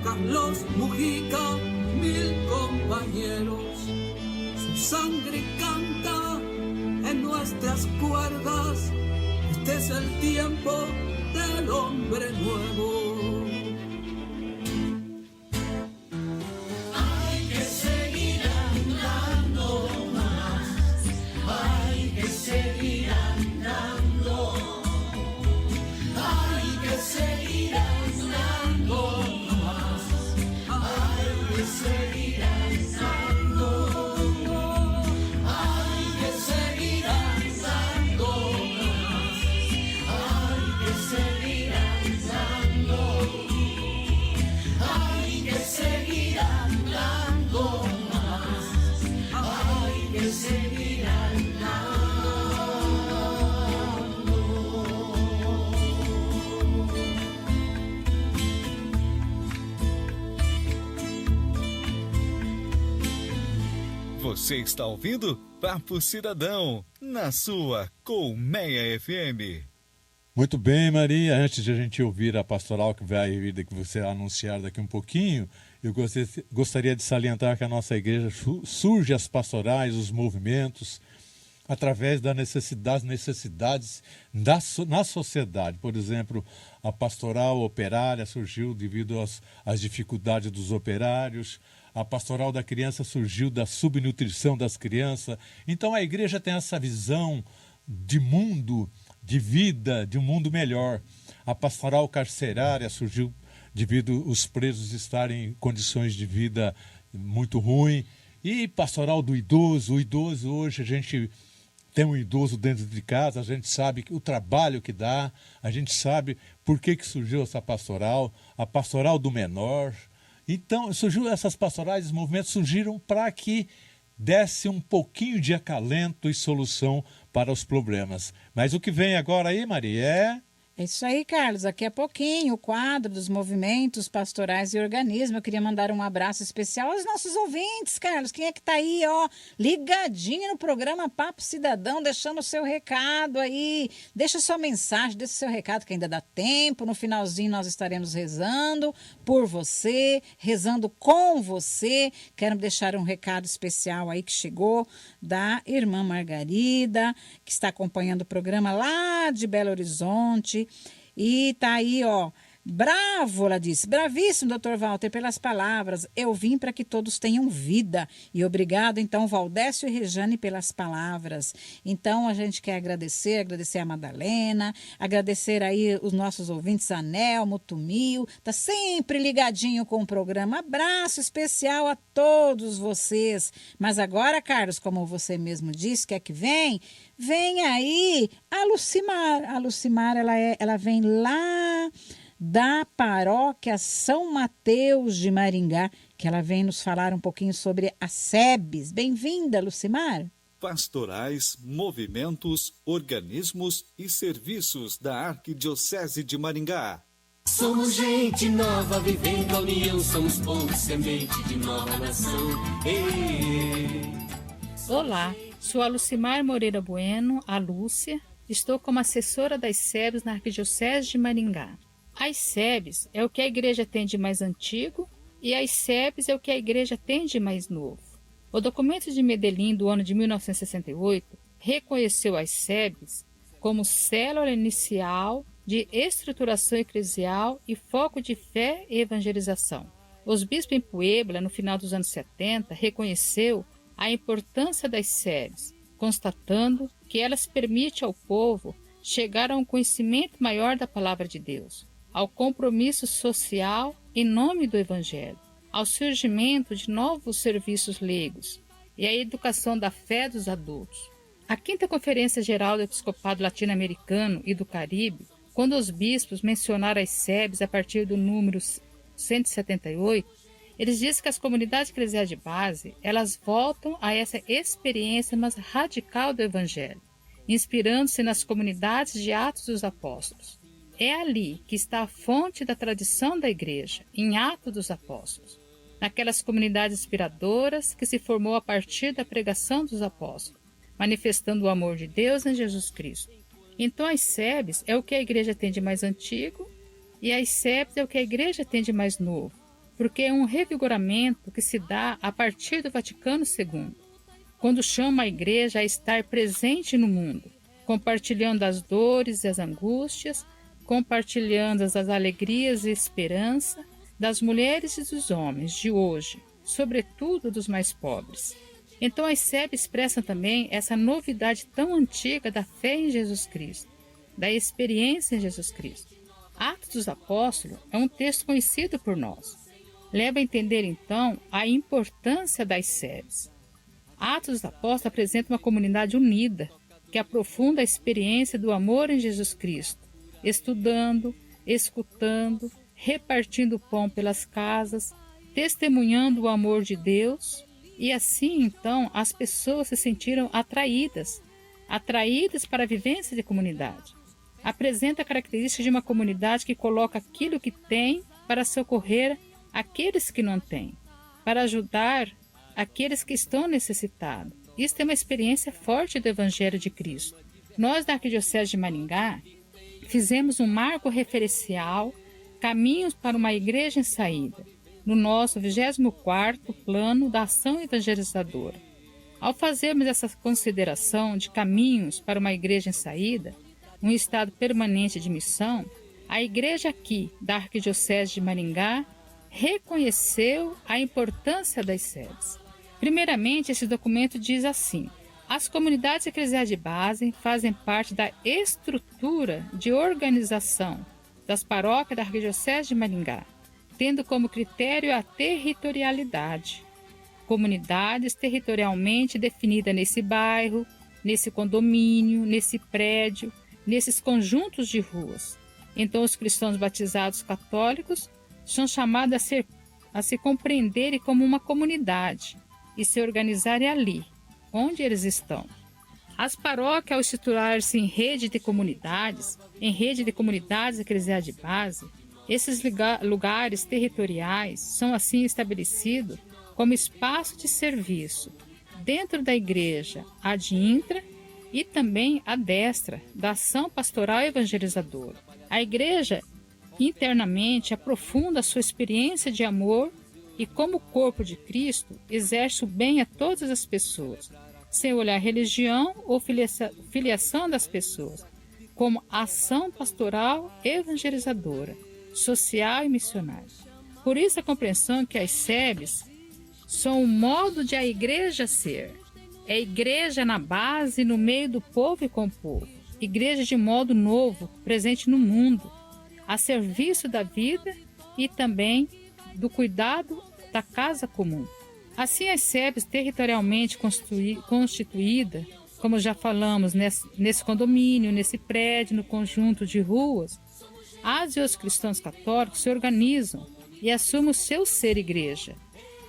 Carlos Mujica, 1000 compañeros. Su sangre canta en nuestras cuerdas, este es el tiempo del hombre nuevo. Hay que seguir andando más, hay que seguir andando, hay que seguir andando más, hay que seguir andando. Seguir Você está ouvindo Papo Cidadão, na sua Colmeia FM. Muito bem, Maria. Antes de a gente ouvir a pastoral que você anunciar daqui um pouquinho, eu gostaria de salientar que a nossa igreja surge as pastorais, os movimentos, através das necessidades na sociedade. Por exemplo, a pastoral operária surgiu devido às dificuldades dos operários. A pastoral da criança surgiu da subnutrição das crianças. Então a igreja tem essa visão de mundo, de vida, de um mundo melhor. A pastoral carcerária surgiu devido os presos estarem em condições de vida muito ruins. E pastoral do idoso. O idoso, hoje a gente tem um idoso dentro de casa, a gente sabe o trabalho que dá, a gente sabe por que surgiu essa pastoral, a pastoral do menor. Então, surgiu essas pastorais, os movimentos surgiram para que desse um pouquinho de acalento e solução para os problemas. Mas o que vem agora aí, Maria, É isso aí, Carlos. Daqui a pouquinho, o quadro dos movimentos pastorais e organismo. Eu queria mandar um abraço especial aos nossos ouvintes, Carlos. Quem é que tá aí, ó, ligadinho no programa Papo Cidadão, deixando o seu recado aí. Deixa sua mensagem, deixa o seu recado que ainda dá tempo. No finalzinho nós estaremos rezando por você, rezando com você. Quero deixar um recado especial aí que chegou da irmã Margarida, que está acompanhando o programa lá de Belo Horizonte. E tá aí, ó, bravo, ela disse, bravíssimo, doutor Walter, pelas palavras, eu vim para que todos tenham vida, e obrigado, então, Valdécio e Rejane, pelas palavras. Então, a gente quer agradecer a Madalena, agradecer aí os nossos ouvintes, Anelmo, Tumil, tá sempre ligadinho com o programa, abraço especial a todos vocês. Mas agora, Carlos, como você mesmo disse, quer que vem aí a Lucimar, ela vem lá da paróquia São Mateus de Maringá, que ela vem nos falar um pouquinho sobre a SEBS. Bem-vinda, Lucimar. Pastorais, movimentos, organismos e serviços da Arquidiocese de Maringá. Somos gente nova vivendo a união, somos povo semente de nova nação. Olá, sou a Lucimar Moreira Bueno, a Lúcia. Estou como assessora das SEBS na Arquidiocese de Maringá. As SEBS é o que a igreja tem de mais antigo e as SEBS é o que a igreja tem de mais novo. O documento de Medellín do ano de 1968 reconheceu as SEBS como célula inicial de estruturação eclesial e foco de fé e evangelização. Os bispos em Puebla, no final dos anos 70, reconheceu a importância das SEBS, constatando que elas permitem ao povo chegar a um conhecimento maior da palavra de Deus, ao compromisso social em nome do Evangelho, ao surgimento de novos serviços leigos e à educação da fé dos adultos. A 5ª Conferência Geral do Episcopado Latino-Americano e do Caribe, quando os bispos mencionaram as SEBS a partir do número 178, eles dizem que as comunidades eclesiais de base, elas voltam a essa experiência mais radical do Evangelho, inspirando-se nas comunidades de Atos dos Apóstolos. É ali que está a fonte da tradição da igreja, em Atos dos Apóstolos, naquelas comunidades inspiradoras que se formou a partir da pregação dos apóstolos, manifestando o amor de Deus em Jesus Cristo. Então as SEBS é o que a igreja tem de mais antigo e as SEBS é o que a igreja tem de mais novo, porque é um revigoramento que se dá a partir do Vaticano II, quando chama a igreja a estar presente no mundo, compartilhando as dores e as angústias, compartilhando as alegrias e esperança das mulheres e dos homens de hoje, sobretudo dos mais pobres. Então as SEBs expressam também essa novidade tão antiga da fé em Jesus Cristo, da experiência em Jesus Cristo. Atos dos Apóstolos é um texto conhecido por nós. Leva a entender então a importância das SEBs. Atos dos Apóstolos apresenta uma comunidade unida, que aprofunda a experiência do amor em Jesus Cristo, estudando, escutando, repartindo o pão pelas casas, testemunhando o amor de Deus, e assim então as pessoas se sentiram atraídas para a vivência de comunidade. Apresenta a característica de uma comunidade que coloca aquilo que tem para socorrer aqueles que não têm, para ajudar aqueles que estão necessitados. Isso é uma experiência forte do Evangelho de Cristo. Nós, da Arquidiocese de Maringá, fizemos um marco referencial, Caminhos para uma Igreja em Saída, no nosso 24º Plano da Ação Evangelizadora. Ao fazermos essa consideração de caminhos para uma igreja em saída, um estado permanente de missão, a igreja aqui da Arquidiocese de Maringá reconheceu a importância das SEBs. Primeiramente, esse documento diz assim: as comunidades eclesiais de base fazem parte da estrutura de organização das paróquias da Arquidiocese de Maringá, tendo como critério a territorialidade. Comunidades territorialmente definidas nesse bairro, nesse condomínio, nesse prédio, nesses conjuntos de ruas. Então, os cristãos batizados católicos são chamados a se compreenderem como uma comunidade e se organizarem ali, onde eles estão. As paróquias, ao estruturar-se em rede de comunidades eclesiais de base, esses lugares territoriais são assim estabelecidos como espaço de serviço dentro da igreja ad intra e também à destra da ação pastoral evangelizadora. A igreja internamente aprofunda a sua experiência de amor e, como corpo de Cristo, exerce o bem a todas as pessoas, sem olhar religião ou filiação das pessoas, como ação pastoral evangelizadora, social e missionária. Por isso a compreensão que as SEBs são o modo de a igreja ser. É igreja na base, no meio do povo e com o povo. Igreja de modo novo, presente no mundo, a serviço da vida e também do cuidado da casa comum. Assim, as SEBs territorialmente constituídas, como já falamos, nesse condomínio, nesse prédio, no conjunto de ruas, as e os cristãos católicos se organizam e assumem o seu ser igreja.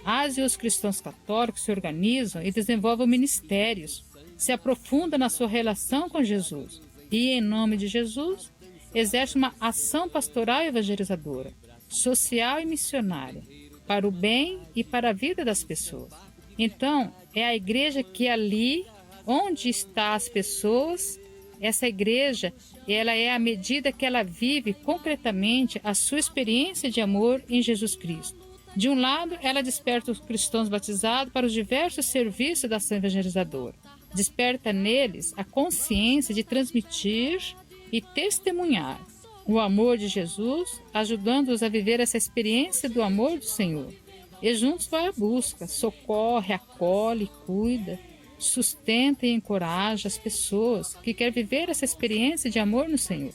As e os cristãos católicos se organizam e desenvolvem ministérios, se aprofundam na sua relação com Jesus e, em nome de Jesus, exercem uma ação pastoral e evangelizadora, social e missionária, para o bem e para a vida das pessoas. Então, é a igreja que ali, onde estão as pessoas, essa igreja, ela é a medida que ela vive concretamente a sua experiência de amor em Jesus Cristo. De um lado, ela desperta os cristãos batizados para os diversos serviços da ação evangelizadora. Desperta neles a consciência de transmitir e testemunhar o amor de Jesus, ajudando-os a viver essa experiência do amor do Senhor. E juntos vai à busca, socorre, acolhe, cuida, sustenta e encoraja as pessoas que querem viver essa experiência de amor no Senhor.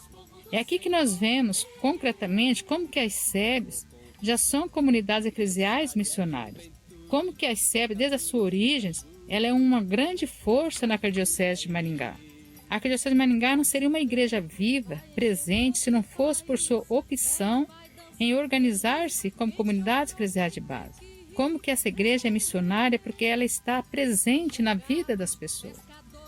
É aqui que nós vemos concretamente como que as SEBs já são comunidades eclesiais missionárias. Como que a SEB, desde a sua origem, ela é uma grande força na Arquidiocese de Maringá. A Arquidiocese de Maringá não seria uma igreja viva, presente, se não fosse por sua opção em organizar-se como comunidades eclesiais de base. Como que essa igreja é missionária? Porque ela está presente na vida das pessoas.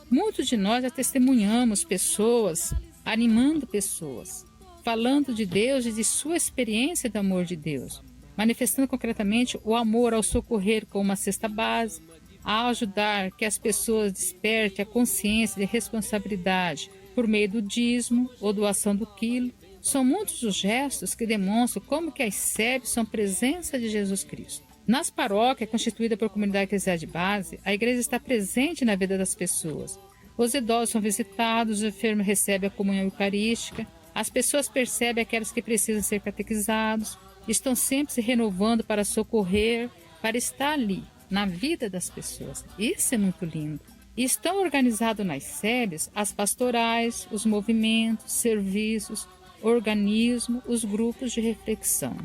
Muitos de nós já testemunhamos pessoas, animando pessoas, falando de Deus e de sua experiência do amor de Deus, manifestando concretamente o amor ao socorrer com uma cesta básica, a ajudar que as pessoas despertem a consciência de responsabilidade por meio do dízimo ou doação do quilo. São muitos os gestos que demonstram como que as SEBs são presença de Jesus Cristo. Nas paróquias constituídas por comunidade eclesial de base, a igreja está presente na vida das pessoas. Os idosos são visitados, os enfermos recebem a comunhão eucarística, as pessoas percebem aqueles que precisam ser catequizados, estão sempre se renovando para socorrer, para estar ali, na vida das pessoas. Isso é muito lindo. E estão organizados nas SEBs as pastorais, os movimentos, serviços, organismos, os grupos de reflexão.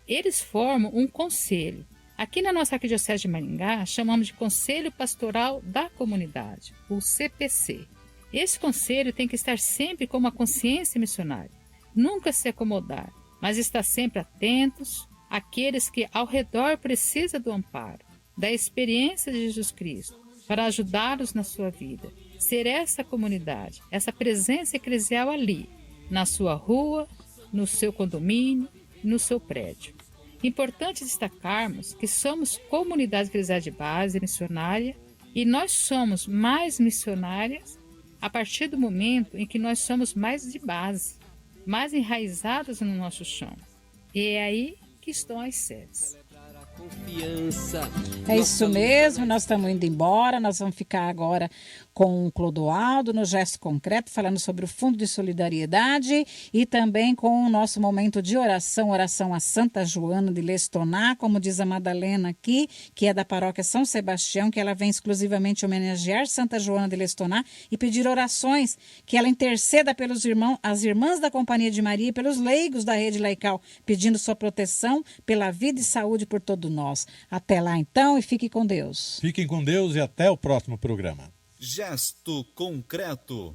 Eles formam um conselho. Aqui na nossa Arquidiocese de Maringá, chamamos de Conselho Pastoral da Comunidade, o CPC. Esse conselho tem que estar sempre com uma consciência missionária, nunca se acomodar, mas estar sempre atentos àqueles que ao redor precisam do amparo, da experiência de Jesus Cristo, para ajudá-los na sua vida. Ser essa comunidade, essa presença eclesial ali, na sua rua, no seu condomínio, no seu prédio. Importante destacarmos que somos comunidades eclesiais de base missionária e nós somos mais missionárias a partir do momento em que nós somos mais de base, mais enraizados no nosso chão. E é aí que estão as SEBs. É isso mesmo, nós estamos indo embora, nós vamos ficar agora com o Clodoaldo no Gesto Concreto, falando sobre o Fundo de Solidariedade e também com o nosso momento de oração a Santa Joana de Lestoná, como diz a Madalena aqui, que é da paróquia São Sebastião, que ela vem exclusivamente homenagear Santa Joana de Lestoná e pedir orações, que ela interceda pelos irmãos, as irmãs da Companhia de Maria e pelos leigos da Rede Laical, pedindo sua proteção pela vida e saúde por todos nós. Até lá então e fique com Deus. Fiquem com Deus e até o próximo programa. Gesto Concreto.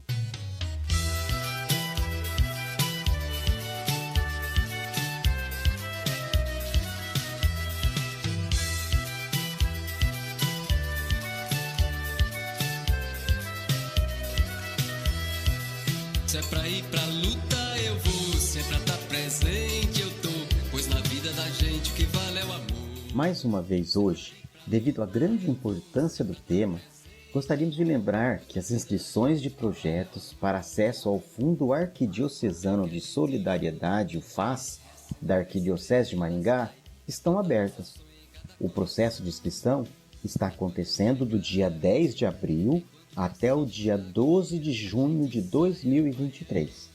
Se é pra ir pra luta eu vou, se é pra estar presente eu tô, pois na vida da gente o que vale é o amor. Mais uma vez hoje, devido à grande importância do tema, gostaríamos de lembrar que as inscrições de projetos para acesso ao Fundo Arquidiocesano de Solidariedade, o FAS, da Arquidiocese de Maringá, estão abertas. O processo de inscrição está acontecendo do dia 10 de abril até o dia 12 de junho de 2023.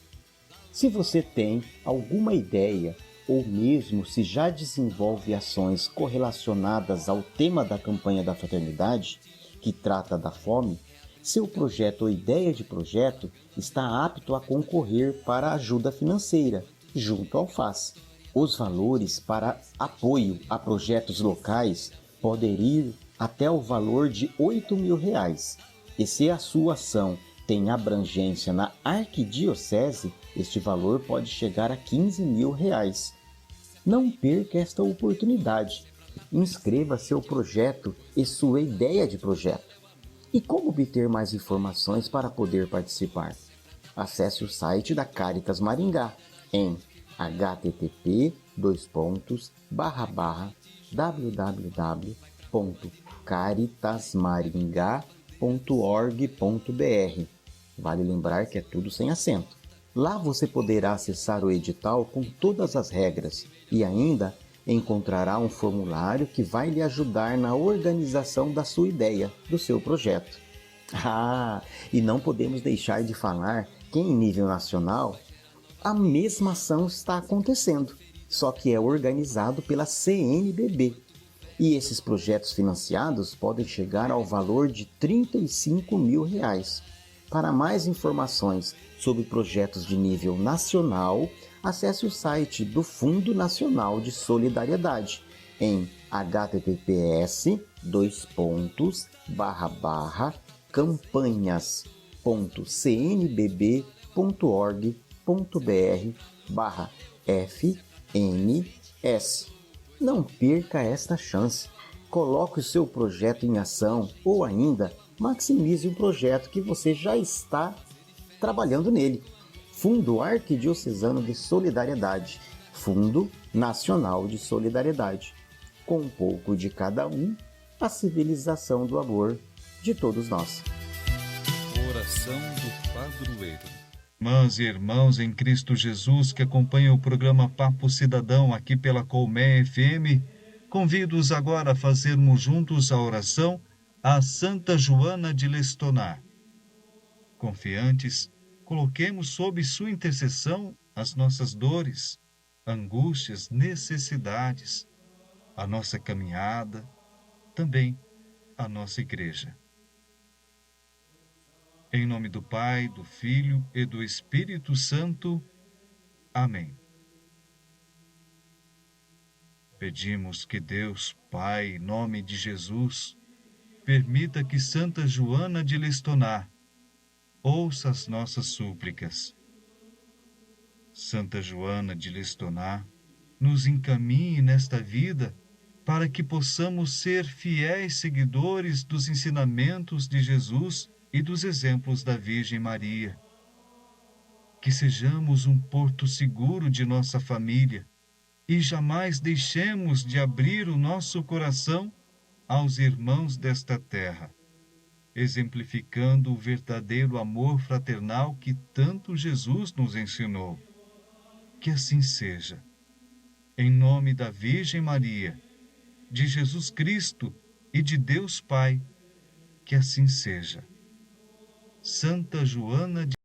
Se você tem alguma ideia ou mesmo se já desenvolve ações correlacionadas ao tema da campanha da fraternidade, que trata da fome, seu projeto ou ideia de projeto está apto a concorrer para ajuda financeira, junto ao FAS. Os valores para apoio a projetos locais podem ir até o valor de R$ 8.000. E se a sua ação tem abrangência na arquidiocese, este valor pode chegar a R$ 15.000. Não perca esta oportunidade. Inscreva seu projeto e sua ideia de projeto. E como obter mais informações para poder participar? Acesse o site da Caritas Maringá em http://www.caritasmaringá.org.br. Vale lembrar que é tudo sem acento. Lá você poderá acessar o edital com todas as regras e ainda encontrará um formulário que vai lhe ajudar na organização da sua ideia, do seu projeto. E não podemos deixar de falar que em nível nacional a mesma ação está acontecendo, só que é organizado pela CNBB. E esses projetos financiados podem chegar ao valor de R$ 35.000. Para mais informações sobre projetos de nível nacional, acesse o site do Fundo Nacional de Solidariedade em https://campanhas.cnbb.org.br/FNS. Não perca esta chance. Coloque o seu projeto em ação ou ainda maximize um projeto que você já está trabalhando nele. Fundo Arquidiocesano de Solidariedade, Fundo Nacional de Solidariedade. Com um pouco de cada um, a civilização do amor de todos nós. Oração do Padroeiro. Irmãs e irmãos em Cristo Jesus que acompanham o programa Papo Cidadão aqui pela Colmeia FM, convido-os agora a fazermos juntos a oração a Santa Joana de Lestoná. Confiantes, coloquemos sob sua intercessão as nossas dores, angústias, necessidades, a nossa caminhada, também a nossa igreja. Em nome do Pai, do Filho e do Espírito Santo. Amém. Pedimos que Deus, Pai, em nome de Jesus, permita que Santa Joana de Lestoná ouça as nossas súplicas. Santa Joana de Lestoná, nos encaminhe nesta vida para que possamos ser fiéis seguidores dos ensinamentos de Jesus e dos exemplos da Virgem Maria. Que sejamos um porto seguro de nossa família e jamais deixemos de abrir o nosso coração aos irmãos desta terra. exemplificando o verdadeiro amor fraternal que tanto Jesus nos ensinou. Que assim seja. Em nome da Virgem Maria, de Jesus Cristo e de Deus Pai, que assim seja. Santa Joana de